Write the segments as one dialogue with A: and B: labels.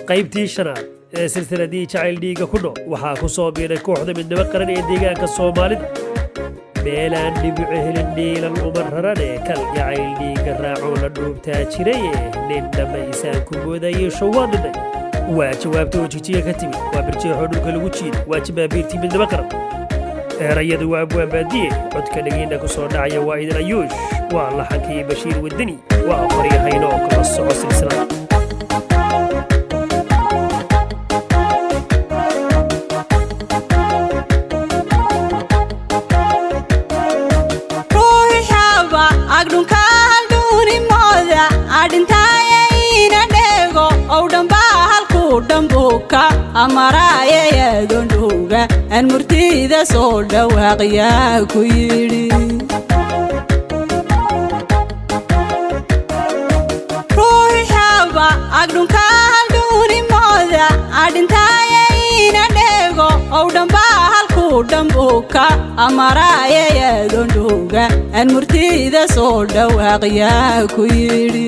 A: qaybtii shanaad ee silsiladii jacayl dhiiga ku dhow waxaa ku soo biiray kooxda midnimo qaran ee deegaanka Soomaalida meelaan dhibic helin dhiilan uma rarane kal jacayl dhiiga raaco la dhuubtaa jiray nin dhamaysaan ku goodayo shawaadinay waa jawaabta wajijiga ka timid waa birjeexo dhulka lagu jiiday waa jabaabiirtii midnimo qaran erayadu waa abwaan baadiye codka dhagiina ku soo dhacaya waa idin ayuush waa laxankii bashiir wadani waa qoryahayno kala soco silsilada
B: amaraye yadonduga an murtida soo dhawaaqya ku yiri ruuxaba agdunka halduni mooda adintaye ina dhego oo dhanba halku dhambuka amaraye yadonduga an murtida soo dhawaaqya ku yiri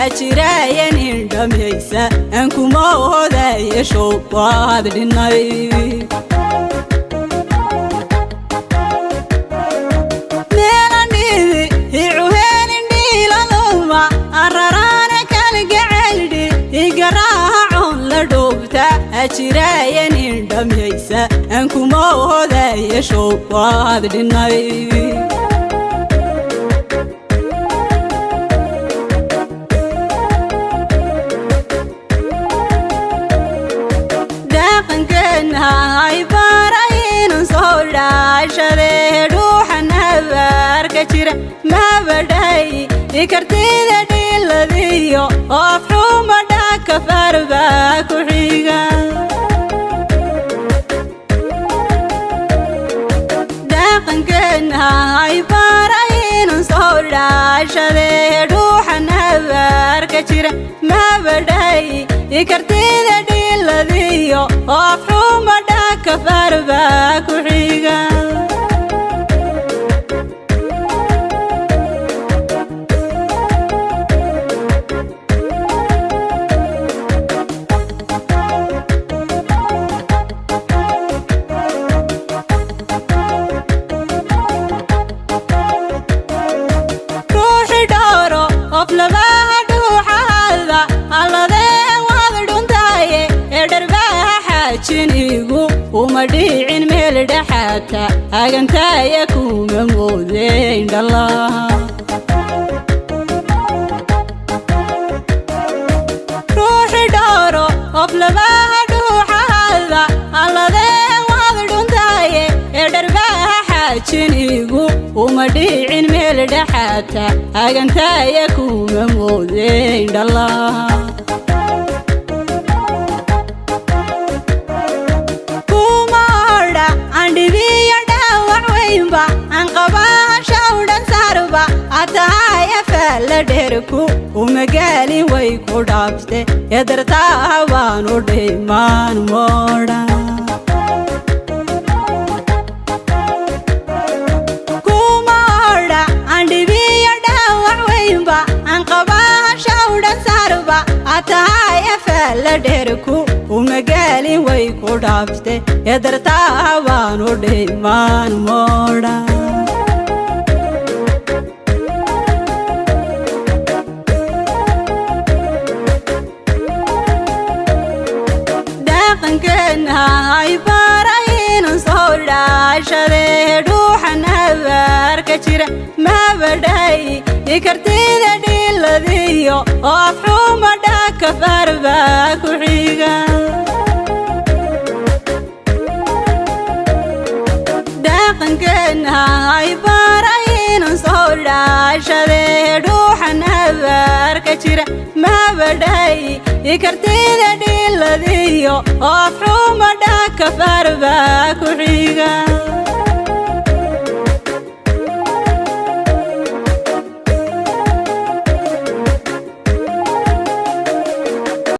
B: ajirayan indhameysa aan kuma odaayasho waad dhinay meelanidi icuheen indhiilanuma araraana kalgaceldhi igaraacon la dhuubta ajirayan indhameysa aan kuma odaayasho waad dhinay ما بداي كرتيدا ديلديو افحوما داك فرباك وحيغا داقن كنها عبارين صولا شدي روحنا باركتيرا ما بداي كرتيدا ديلديو افحوما داك فرباك وحيغا ومديعين ميل دحاتا أغنتا يكون مودين الله روحي دارو أفلباها دوحا هذا الله ذي وضعون تاي إدرباها حاجنيقو ومديعين ميل دحاتا أغنتا يكون مودين الله لديركو ومقالي ويكو دابته يدرتاها وانو ديمان مودا كومادا عندي بيدا وعوينبا عنقباها شاودا ساربا عطاها لديركو ومقالي ويكو دابته يدرتاها وانو ديمان مودا هاي بارين صولا شذي روحنا باركتيرا ما بداي كرتيدا ديلديو افحوما داك فرباك وحيغا داقن كنها هاي بارين صولا شذي روحنا باركتيرا ما بداي كرتيدا ديلديو افحوما داك فرباك وحيغا